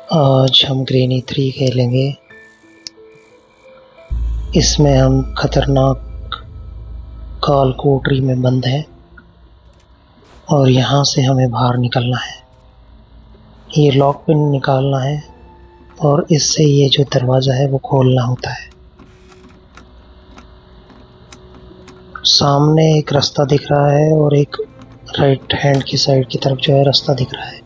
आज हम ग्रेनी 3 खेलेंगे। इसमें हम खतरनाक काल कोठरी में बंद हैं और यहाँ से हमें बाहर निकलना है। ये लॉक पिन निकालना है और इससे ये जो दरवाज़ा है वो खोलना होता है। सामने एक रास्ता दिख रहा है और एक राइट हैंड की साइड की तरफ जो है रास्ता दिख रहा है।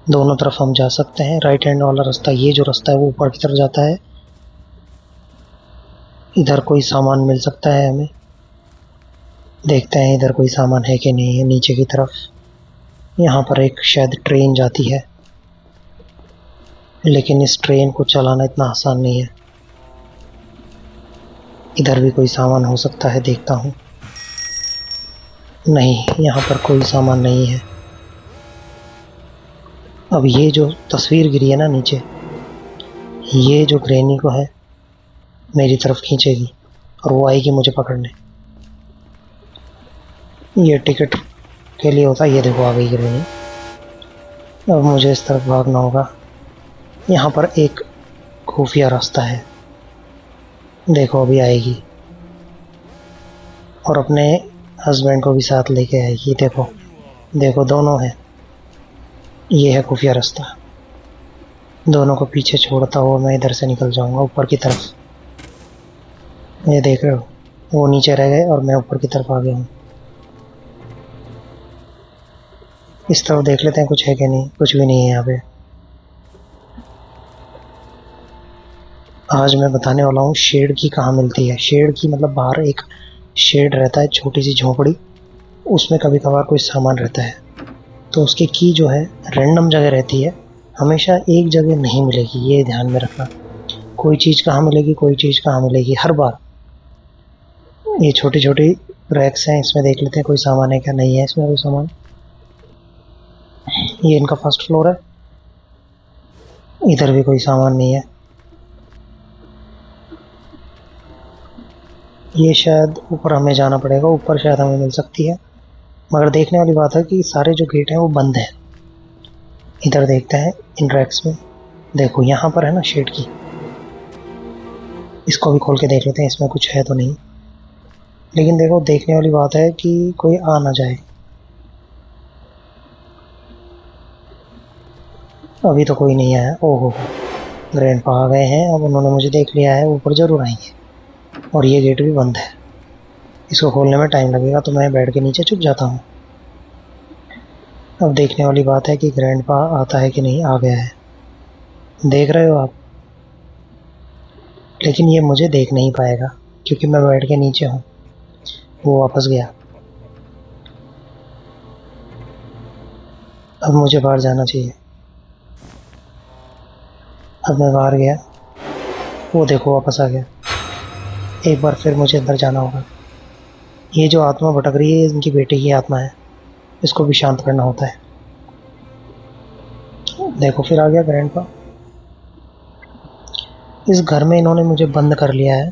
दोनों तरफ हम जा सकते हैं। राइट हैंड वाला रास्ता, ये जो रास्ता है वो ऊपर की तरफ जाता है। इधर कोई सामान मिल सकता है हमें। देखते हैं इधर कोई सामान है कि नहीं है। नीचे की तरफ यहाँ पर एक शायद ट्रेन जाती है, लेकिन इस ट्रेन को चलाना इतना आसान नहीं है। इधर भी कोई सामान हो सकता है, देखता हूँ। नहीं, यहाँ पर कोई सामान नहीं है। अब ये जो तस्वीर गिरी है ना नीचे, ये जो ग्रैनी को है मेरी तरफ खींचेगी और वो आएगी मुझे पकड़ने। ये टिकट के लिए होता है। ये देखो आ गई ग्रैनी। अब मुझे इस तरफ भागना होगा। यहाँ पर एक खुफिया रास्ता है, देखो अभी आएगी और अपने हस्बैंड को भी साथ लेके आएगी। देखो देखो दोनों हैं। ये है खुफिया रास्ता। दोनों को पीछे छोड़ता हुआ मैं इधर से निकल जाऊंगा ऊपर की तरफ। ये देख रहे हो, वो नीचे रह गए और मैं ऊपर की तरफ आ गया हूँ। इस तरफ देख लेते हैं कुछ है कि नहीं। कुछ भी नहीं है यहाँ पे। आज मैं बताने वाला हूँ शेड की कहाँ मिलती है। शेड की मतलब बाहर एक शेड रहता है, छोटी सी झोपड़ी। उसमें कभी कभार कोई सामान रहता है, तो उसकी की जो है रैंडम जगह रहती है, हमेशा एक जगह नहीं मिलेगी। ये ध्यान में रखना। कोई चीज़ कहाँ मिलेगी, कोई चीज़ कहाँ मिलेगी हर बार। ये छोटी छोटी रैक्स हैं, इसमें देख लेते हैं कोई सामान है क्या। नहीं है इसमें कोई सामान। ये इनका फर्स्ट फ्लोर है। इधर भी कोई सामान नहीं है। ये शायद ऊपर हमें जाना पड़ेगा। ऊपर शायद हमें मिल सकती है, मगर देखने वाली बात है कि सारे जो गेट हैं वो बंद हैं। इधर देखते हैं इन रैक्स में। देखो यहाँ पर है ना शेड की। इसको भी खोल के देख लेते हैं, इसमें कुछ है तो नहीं। लेकिन देखो देखने वाली बात है कि कोई आ ना जाए। अभी तो कोई नहीं आया। ओहो, ग्रैंडपा आ गए हैं। अब उन्होंने मुझे देख लिया है, ऊपर जरूर आएंगे। और ये गेट भी बंद है, इसको खोलने में टाइम लगेगा, तो मैं बेड के नीचे छुप जाता हूँ। अब देखने वाली बात है कि ग्रैंडपा आता है कि नहीं। आ गया है, देख रहे हो आप। लेकिन ये मुझे देख नहीं पाएगा क्योंकि मैं बेड के नीचे हूँ। वो वापस गया। अब मुझे बाहर जाना चाहिए। अब मैं बाहर गया, वो देखो वापस आ गया। एक बार फिर मुझे अंदर जाना होगा। ये जो आत्मा भटक रही है, इनकी बेटी की आत्मा है। इसको भी शांत करना होता है। देखो फिर आ गया ग्रैंडपा। इस घर में इन्होंने मुझे बंद कर लिया है।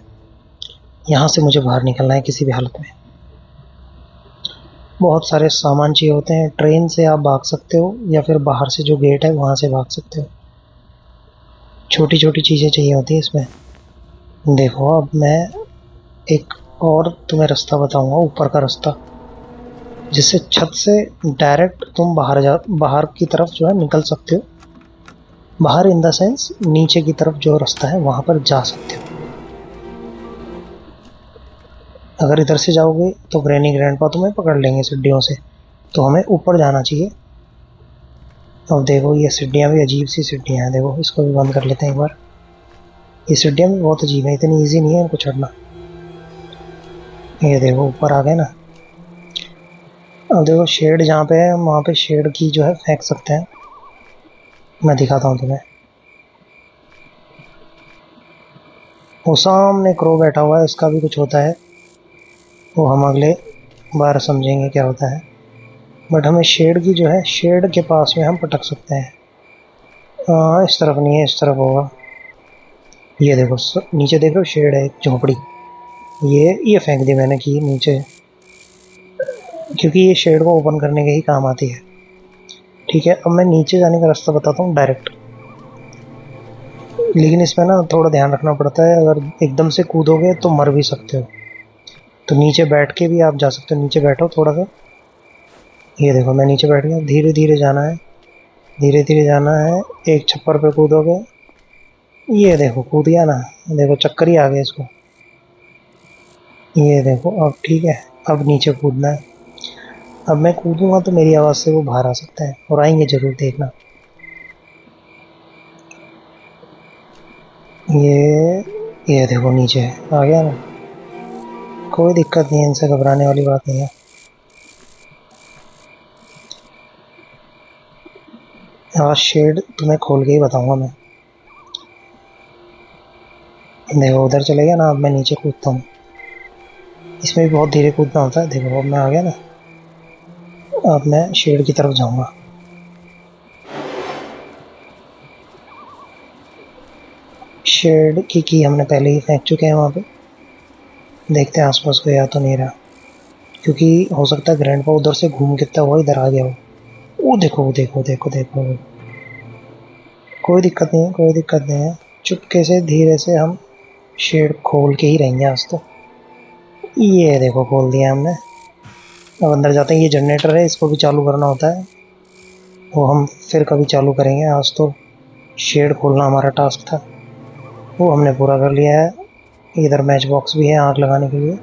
यहाँ से मुझे बाहर निकलना है किसी भी हालत में। बहुत सारे सामान चाहिए होते हैं। ट्रेन से आप भाग सकते हो या फिर बाहर से जो गेट है वहाँ से भाग सकते हो। छोटी छोटी चीज़ें चाहिए होती हैं इसमें। देखो अब मैं एक और तुम्हें रास्ता बताऊंगा, ऊपर का रास्ता, जिससे छत से डायरेक्ट तुम बाहर की तरफ जो है निकल सकते हो। बाहर इन द सेंस नीचे की तरफ जो रास्ता है वहाँ पर जा सकते हो। अगर इधर से जाओगे तो ग्रैनी ग्रैंडपा तुम्हें पकड़ लेंगे सीढ़ियों से, तो हमें ऊपर जाना चाहिए। अब देखो ये सीढ़ियाँ भी अजीब सी सीढ़ियाँ हैं। देखो इसको भी बंद कर लेते हैं एक बार। ये सीढ़ियाँ भी बहुत अजीब है, इतनी ईजी नहीं है इनको चढ़ना। ये देखो ऊपर आ गए ना। अब देखो शेड जहाँ पे है, हम वहाँ पे शेड की जो है फेंक सकते हैं। मैं दिखाता हूँ तुम्हें। वो सामने क्रो बैठा हुआ है, इसका भी कुछ होता है, वो हम अगले बार समझेंगे क्या होता है। बट हमें शेड की जो है, शेड के पास में हम पटक सकते हैं। इस तरफ नहीं है, इस तरफ होगा। ये देखो नीचे देख रहे हो, शेड है एक झोपड़ी। ये फेंक दी मैंने की नीचे, क्योंकि ये शेड को ओपन करने के ही काम आती है। ठीक है, अब मैं नीचे जाने का रास्ता बताता हूँ डायरेक्ट। लेकिन इसमें ना थोड़ा ध्यान रखना पड़ता है, अगर एकदम से कूदोगे तो मर भी सकते हो। तो नीचे बैठ के भी आप जा सकते हो, नीचे बैठो थोड़ा सा। ये देखो मैं नीचे बैठ गया, धीरे धीरे जाना है, धीरे धीरे जाना है। एक छप्पर पे कूदोगे, ये देखो कूद गया ना, देखो चक्कर ही आ गया इसको। ये देखो अब ठीक है, अब नीचे कूदना है। अब मैं कूदूंगा तो मेरी आवाज़ से वो बाहर आ सकता है, और आएंगे जरूर, देखना। ये देखो नीचे आ गया ना, कोई दिक्कत नहीं है, इनसे घबराने वाली बात नहीं है। आज शेड तुम्हें खोल के ही बताऊंगा मैं। देखो उधर चले गया ना, अब मैं नीचे कूदता हूँ। इसमें भी बहुत धीरे कूदना होता है। देखो अब मैं आ गया ना, अब मैं शेड की तरफ जाऊंगा। शेड की हमने पहले ही फेंक चुके हैं वहाँ पे। देखते हैं आसपास कोई आ तो नहीं रहा, क्योंकि हो सकता है ग्रैंडपा उधर से घूम कितना हुआ इधर आ गया हो। वो देखो वो देखो देखो देखो। कोई दिक्कत नहीं है, कोई दिक्कत नहीं है। चुपके से धीरे से हम शेड खोल के ही रहेंगे आज तो। ये देखो खोल दिया हमने। अब अंदर जाते हैं। ये जनरेटर है, इसको भी चालू करना होता है, वो हम फिर कभी चालू करेंगे। आज तो शेड खोलना हमारा टास्क था, वो हमने पूरा कर लिया है। इधर मैच बॉक्स भी है आग लगाने के लिए।